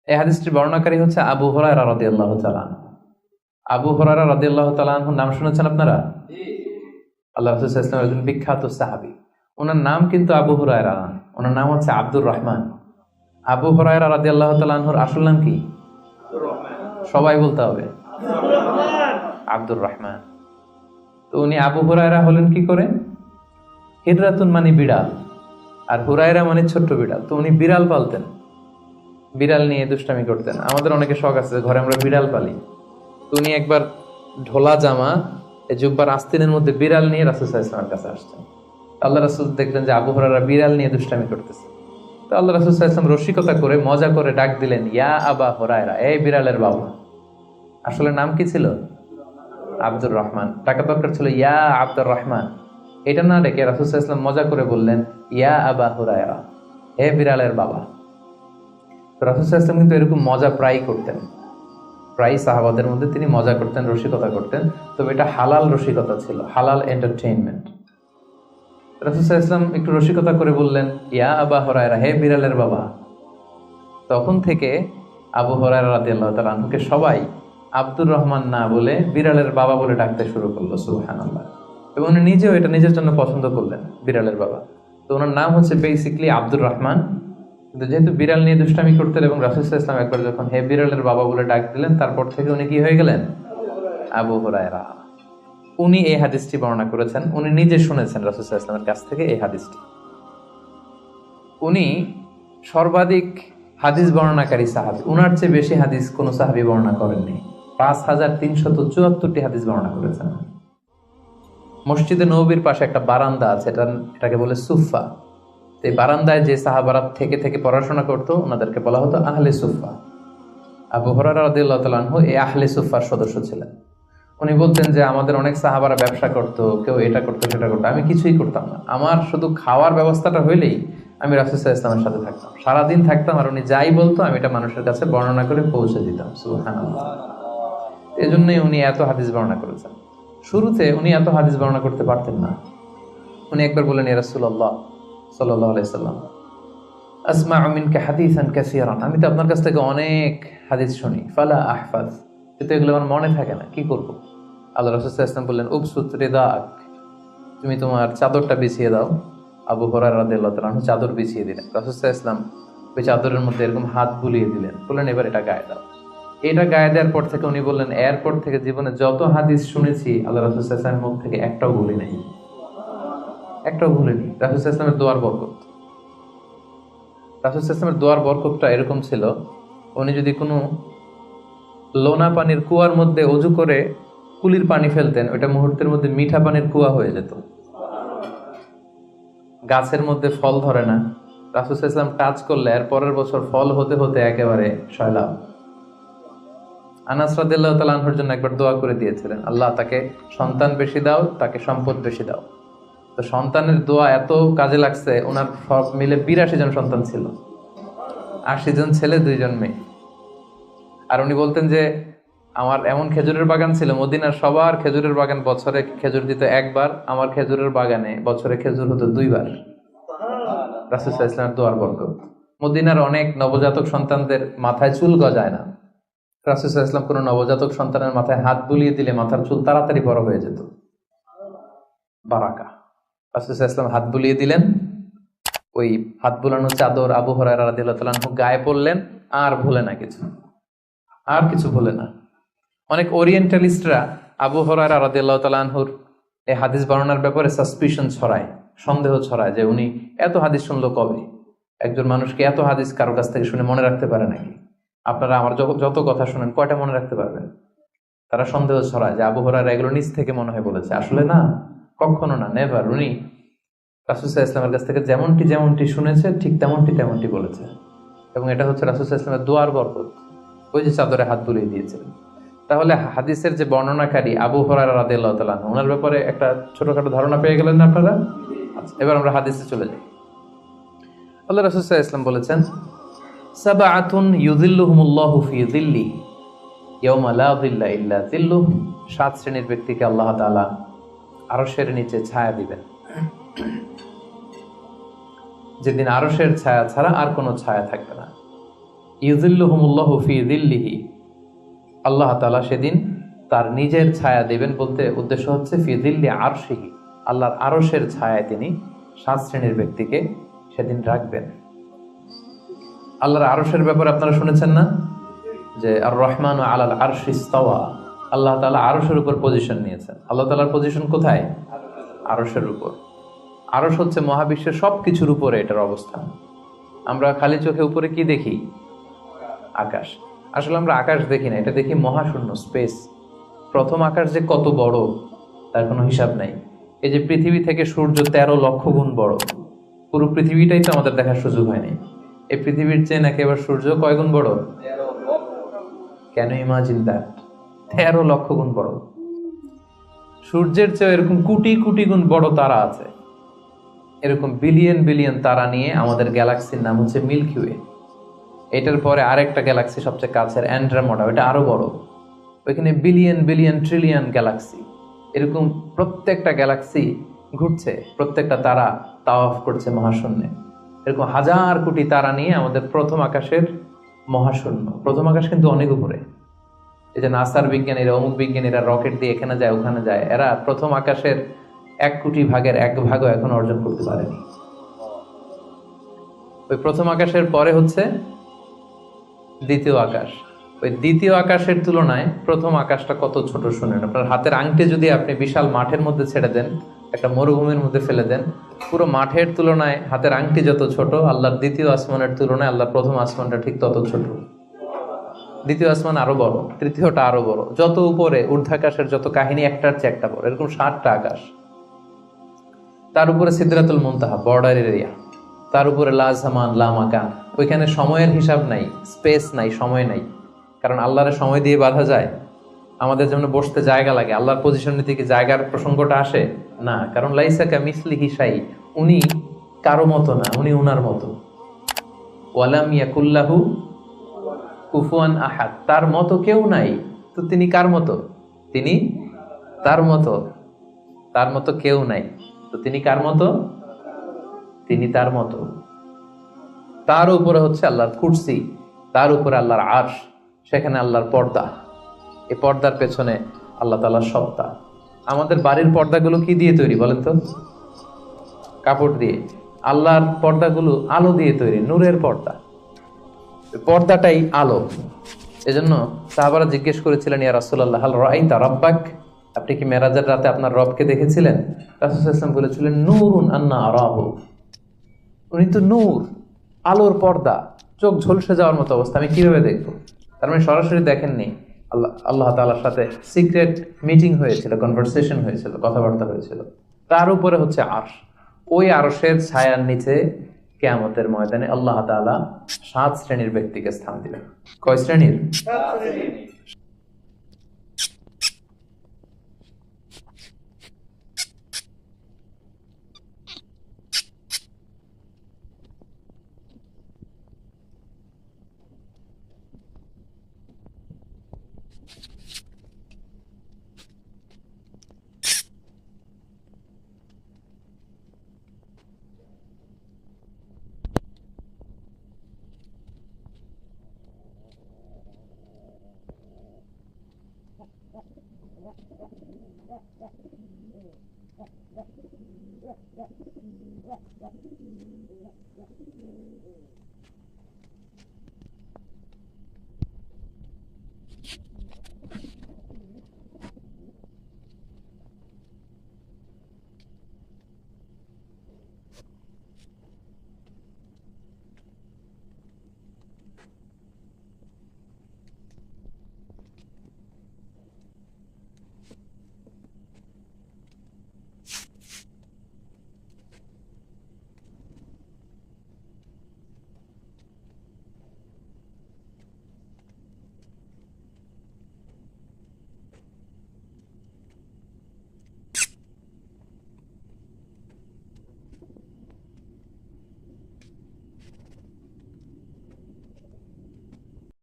এই হাদিসটির বর্ণনাকারী হচ্ছে আবু হুরায়রা রাদিয়াল্লাহু তাআলা আনহু। আবু হুরায়রা রাদিয়াল্লাহু তাআলা আনহুর নাম শুনেছেন আপনারা? আল্লাহ রাসূল সাল্লাল্লাহু আলাইহি ওয়াসাল্লাম একজন বিখ্যাত সাহাবী। ওনার নাম কিন্তু আবু হুরায়রা না, ওনার নাম হচ্ছে আব্দুর রহমান। আবু হুরায়রা রাদিয়াল্লাহু তাআলা আনহুর আসল নাম কি? সবাই বলতে হবে, আব্দুর রহমান। তো উনি আবু হুরায়রা হলেন কি করে? হিররাতুন মানে বিড়াল, আর হুরায়রা মানে ছোট্ট বিড়াল। তো উনি বিড়াল পালতেন, বিড়াল নিয়ে দুষ্টামি করতেন। আমাদের অনেকে শখ আছে, ঘরে আমরা বিড়াল পালি। তো উনি একবার ঢোলা জামা, এই জুব্বার আস্তিনের মধ্যে বিড়াল নিয়ে রাসূল সাল্লাল্লাহু আলাইহি ওয়াসাল্লামের কাছে আসছেন। আল্লাহ রাসূল দেখলেন যে আবু হুরায়রা বিড়াল নিয়ে দুষ্টামি করতেছে। তো আল্লাহ রাসূল সাল্লাল্লাহু আলাইহি ওয়াসাল্লাম রসিকতা করে মজা করে ডাক দিলেন, ইয়া আবা হুরায়রা, এই বিড়ালের বাবা। আসলে নাম কি ছিল? আব্দুর রহমান। টাকা দরকার ছিল ইয়া আব্দুর রহমান। এটা না ডেকে রাসূল সাল্লাল্লাহু আলাইহি ওয়াসাল্লাম মজা করে বললেন, ইয়া আবা হুরায়রা, হে বিড়ালের বাবা। রাসূল সাল্লাল্লাহু আলাইহি ওয়াসাল্লাম কিন্তু এরকম মজা প্রায় করতেন, প্রায় সাহাবাদের মধ্যে তিনি মজা করতেন, রসিকতা করতেন। তবে এটা হালাল রসিকতা ছিল, হালাল এন্টারটেইনমেন্ট। রাসূল সাল্লাল্লাহু আলাইহি ওয়াসাল্লাম একটু রসিকতা করে বললেন, ইয়া আবা হুরায়রা, হে বিড়ালের বাবা। তখন থেকে আবু হুরায়রা রাদিয়াল্লাহু তাআলা আনহুকে সবাই আব্দুর রহমান না বলে বিড়ালের বাবা বলে ডাকতে শুরু করলো। সুবহানাল্লাহ। এবং উনি নিজেও এটা নিজের জন্য পছন্দ করলেন, বিড়ালের বাবা। তো ওনার নাম হচ্ছে বেসিক্যালি আব্দুর রহমান, কিন্তু যেহেতু বিড়াল নিয়ে দুষ্টামি করতেন এবং রাসূল সাল্লাল্লাহু আলাইহি ওয়াসাল্লাম একবার যখন হে বিড়ালের বাবা বলে ডাক দিলেন, তারপর থেকে উনি কি হয়ে গেলেন? আবু হুরায়রা। উনি এই হাদিসটি বর্ণনা করেছেন, উনি নিজে শুনেছেন রাসূল সাল্লাল্লাহু আলাইহি ওয়াসাল্লামের কাছ থেকে এই হাদিসটি। উনি সর্বাধিক হাদিস বর্ণনাকারী সাহাবী, উনার চেয়ে বেশি হাদিস কোন সাহাবী বর্ণনা করেননি। 5374টি হাদিস বর্ণনা করেছেন। মসজিদে নববীর পাশে একটা বারান্দা আছে, এটাকে বলে সুফা। এই বারান্দায় যে সাহাবারা থেকে থেকে পড়াশোনা করতো ওনাদেরকে বলা হতো আহলে সুফা। আবু হুরায়রা রাদিয়াল্লাহু তাআলা আনহু এই আহলে সুফার সদস্য ছিলেন। উনি বলতেন যে আমাদের অনেক সাহাবারা ব্যবসা করতো, কেউ এটা করতো সেটা করতো, আমি কিছুই করতাম না। আমার শুধু খাওয়ার ব্যবস্থাটা হইলেই আমি রাসূল সাল্লাল্লাহু আলাইহি ওয়াসাল্লামের সাথে থাকতাম, সারাদিন থাকতাম, আর উনি যাই বলতো আমি এটা মানুষের কাছে বর্ণনা করে পৌঁছে দিতাম। সুবহানাল্লাহ। এই জন্যই উনি এত হাদিস বর্ণনা করেছেন। শুরুতে উনি এত হাদিস বর্ণনা করতে পারতেন না। উনি একবার বললেন, ইয়া রাসূলুল্লাহ সাল্লাল্লাহু আলাইহি সাল্লাম, আসমাউ মিনকা হাদিসান কাসীরান, আমি তো আপনার কাছ থেকে অনেক হাদিস শুনি, ফালা আহফাজ, কিন্তু এগুলো আমার মনে থাকে না, কি করব? আল্লাহ রাসূল সাল্লাল্লাহু আলাইহি ওয়াসাল্লাম বললেন, উবসুত রিদাক, তুমি তোমার চাদরটা বিছিয়ে দাও। আবু হুরায়রা রাদিয়াল্লাহু তাআলা আনহু চাদর বিছিয়ে দিলেন। রাসূল সাল্লাল্লাহু আলাইহি ওয়াসাল্লাম ওই চাদরের মধ্যে এরকম হাত বুলিয়ে দিলেন, বললেন এবার এটা গায়ে দাও। এটা গায়ে দেওয়ার পর থেকে উনি বললেন, এরপর থেকে জীবনে যত হাদিস শুনেছি আল্লাহ রাসূল সাল্লাল্লাহু আলাইহি ওয়াসাল্লামের মুখ থেকে একটাও ভুলি নাই, একটাও ভুলিনি। রাসূল সাল্লাল্লাহু আলাইহি ওয়াসাল্লামের দোয়ার বরকত, রাসূল সাল্লাল্লাহু আলাইহি ওয়াসাল্লামের দোয়ার বরকতটা এরকম ছিল, উনি যদি কোনো লোনা পানির কুয়ার মধ্যে অজু করে কুলির পানি ফেলতেন, ওইটা মুহূর্তের মধ্যে মিঠা পানির কুয়া হয়ে যেত। গাছের মধ্যে ফল ধরে না, রাসূল সাল্লাল্লাহু আলাইহি ওয়াসাল্লাম টাচ করলে এর পরের বছর ফল হতে হতে একেবারে সয়লাব। আনাস রাদিয়াল্লাহু তাআলা আনহুর জন্য একবার দোয়া করে দিয়েছিলেন, আল্লাহ তাকে সন্তান বেশি দাও, তাকে সম্পদ বেশি দাও। তো সন্তানের দোয়া এত কাজে লাগছে, ওনার সব মিলে 82 জন সন্তান ছিল, 80 জন ছেলে 2 জন মেয়ে। আর উনি বলতেন যে আমার এমন খেজুরের বাগান ছিল, মদিনার সবার খেজুরের বাগান বছরে খেজুর দিত একবার, আমার খেজুরের বাগানে বছরে খেজুর হতো 2 বার। রাসূল সাল্লাল্লাহু আলাইহি ওয়াসাল্লামের দোয়ার বরকত। মদিনার অনেক নবজাতক সন্তানদের মাথায় চুল গজায় না, রাসূল সাল্লাল্লাহু আলাইহি ওয়াসাল্লাম কোনো নবজাতক সন্তানের মাথায় হাত বুলিয়ে দিলে মাথার চুল তাড়াতাড়ি বড় হয়ে যেত। বারাকা। রাসূল সাল্লাল্লাহু আলাইহি ওয়াসাল্লাম হাত বুলিয়ে দিলেন, ওই হাত বুলানো চাদর আবু হুরায়রা রাদিয়াল্লাহু তাআলা আনহু গায়ে পড়লেন, আর ভুলে না কিছু, আর কিছু ভুলে না। অনেক ওরিয়েন্টালিস্টরা আবু হুরায়রা রাদিয়াল্লাহু তাআলা আনহুর এই হাদিস বর্ণনার ব্যাপারে সাসপিশন ছড়ায়, সন্দেহ ছড়ায় যে উনি এত হাদিস শুনলো কবে? একজন মানুষকে এত হাদিস কারো কাছ থেকে শুনে মনে রাখতে পারে নাকি? আপনারা আমার যত কথা শুনেন কয়টা মনে রাখতে পারবেন? তারা সন্দেহ ছড়ায় যে আবু হুরায়রা এগুলো নিজ থেকে মনে হয় বলেছে। আসলে না, কখনো না, নেভার। উনি রাসূল সাল্লাল্লাহু আলাইহি ওয়াসাল্লামের কাছ থেকে যেমনটি শুনেছে ঠিক তেমনটি বলেছে। এবং এটা হচ্ছে রাসূল সাল্লাল্লাহু আলাইহি ওয়াসাল্লামের দোয়ার বরকত, ওই যে চাদরে হাত বুলিয়ে দিয়েছিলেন। তাহলে হাদিসের যে বর্ণনাকারী আবু হুরায়রা রাদিয়াল্লাহু তাআলা আনহু, ওনার ব্যাপারে একটা ছোটখাটো ধারণা পেয়ে গেলেন না আপনারা? আচ্ছা, এবার আমরা হাদিসে চলে যাই। আল্লাহ রাসূল সাল্লাল্লাহু আলাইহি ওয়াসাল্লাম বলেছেন, সাবআতুন ইউযিল্লুহুমুল্লাহু ফি যিল্লিহি ইয়াওমা লা যিল্লা ইল্লা যিল্লুহু, 7 শ্রেণীর ব্যক্তিকে আল্লাহ তাআলা আরশের নিচে ছায়া দিবেন, যেদিন আরশের ছায়া ছাড়া আর কোনো ছায়া থাকবে না। ইউযিল্লুহুমুল্লাহু ফি যিল্লিহি, আল্লাহ তাআলা সেদিন তার নিজের ছায়া দেবেন, বলতে উদ্দেশ্য হচ্ছে ফি যিল্লি আরশিহি, আল্লাহর আরশের ছায়ায় তিনি 7 শ্রেণীর ব্যক্তিকে সেদিন রাখবেন। আল্লাহর আরশের ব্যাপারে আপনারা শুনেছেন না, যে আর রহমান আলাল আরশি ইস্তাওয়া, আল্লাহ তাআলা আরশের উপর পজিশন নিয়েছেন। আল্লাহ তাআলার পজিশন কোথায়? আরশের উপর। আরশ হচ্ছে মহাবিশ্বের সবকিছুর উপরে এটার অবস্থান। আমরা খালি চোখে উপরে কি দেখি? আকাশ। আসলে আমরা আকাশ দেখি না, এটা দেখি মহাশূন্য, স্পেস। প্রথম আকাশ যে কত বড় তার কোনো হিসাব নাই। এই যে পৃথিবী থেকে সূর্য 13 লক্ষ গুণ বড়, পুরো পৃথিবীটাই তো আমাদের দেখার সুযোগ হয়নি। এই পৃথিবীর চেয়ে নাকি এবার সূর্য কয় গুণ বড়? Can you imagine that? 13 লক্ষ গুণ বড়। সূর্যের চেয়ে এরকম কোটি কোটি গুণ বড় তারা আছে। এরকম বিলিয়ন বিলিয়ন তারা নিয়ে আমাদের গ্যালাক্সির নাম হচ্ছে মিল্কি ওয়ে। এটার পরে আরেকটা গ্যালাক্সি সবচেয়ে কাছের অ্যান্ড্রোমেডা, ওটা আরো বড়। ওইখানে বিলিয়ন বিলিয়ন ট্রিলিয়ন গ্যালাক্সি। এরকম প্রত্যেকটা গ্যালাক্সি ঘুরছে, প্রত্যেকটা তারা তাওয়াফ করছে মহাশূন্যে। এরকম হাজার কোটি তারা নিয়ে আমাদের প্রথম আকাশের মহাশূন্য। প্রথম আকাশ কিন্তু অনেক উপরে। এই যে নাসার বিজ্ঞানীরা, অমুক বিজ্ঞানীরা রকেট দিয়ে এখানে যায় ওখানে যায়, এরা প্রথম আকাশের 1 কোটি ভাগের 1 ভাগও এখন অর্জন করতে পারেনি। ওই প্রথম আকাশের পরে হচ্ছে দ্বিতীয় আকাশ। ওই দ্বিতীয় আকাশের তুলনায় প্রথম আকাশটা কত ছোট শুনেন। আপনার হাতের আংটি যদি আপনি বিশাল মাঠের মধ্যে ছেড়ে দেন, একটা মরুভূমির মধ্যে ফেলে দেন, পুরো মাঠের তুলনায় হাতের আংটি যত ছোট, আল্লাহর দ্বিতীয় আসমানের তুলনায় আল্লাহর প্রথম আসমানটা ঠিক তত ছোট। দ্বিতীয় আসমান আরো বড়, তৃতীয়টা আরো বড়। যত উপরে ঊর্ধ্বাকাশের যত কাহিনী একটার চেয়ে একটা বড়, এরকম 7টা আকাশ। তার উপরে সিদরাতুল মুনতাহা, বর্ডার এরিয়া। তার উপরে লা জামান লা মাকান, ওইখানে সময়ের হিসাব নাই, স্পেস নাই, সময় নাই। কারণ আল্লাহর সময় দিয়ে বাঁধা যায়? আমাদের যেমন বসতে জায়গা লাগে, আল্লাহর পজিশন নিতে কি জায়গার প্রসঙ্গটা আসে না? কারণ লাইসা কামিসলিহি শাই, উনি কারো মতো না, উনি উনার মতো। ওয়ালাম ইয়াকুল্লাহু কুফুয়ান আহাদ, তার মতো কেউ নাই। তো তিনি কার মতো? তিনি তার মতো। তার মতো কেউ নাই, তো তিনি কার মতো? তিনি তার মতো। তার উপরে হচ্ছে আল্লাহর কুরসি, তার উপরে আল্লাহর আরশ, সেখানে আল্লাহর পর্দা। এই পর্দার পেছনে আল্লাহ তাআলার সত্তা। আমাদের বাড়ির পর্দাগুলো কি দিয়ে তৈরি বলেন তো? কাপড় দিয়ে। আল্লাহর পর্দাগুলো আলো দিয়ে তৈরি, নূরের পর্দা। পর্দাটাই আলো। এজন্য সাহাবারা জিজ্ঞেস করেছিলেন, ইয়া রাসূলুল্লাহ হাল রাআইতা রাব্বাক, আপনি কি মেরাজের রাতে আপনার রবকে দেখেছিলেন? রাসূল সাল্লাল্লাহু আলাইহি ওয়াসাল্লাম বলেছিলেন, নূরুন আন্না আরাহু, উনি তো নূর, আলোর পর্দা, চোখ ঝলসে যাওয়ার মতো অবস্থা, আমি কিভাবে দেখবো? তার মানে সরাসরি দেখেননি। আল্লাহ তাআলার সাথে সিক্রেট মিটিং হয়েছিল, কনভারসেশন হয়েছিল, কথাবার্তা হয়েছিল। তার উপরে হচ্ছে আরশ। ওই আরশের ছায়ার নিচে কিয়ামতের ময়দানে আল্লাহ তাআলা 7 শ্রেণীর ব্যক্তিকে স্থান দিবেন। কয় শ্রেণীর?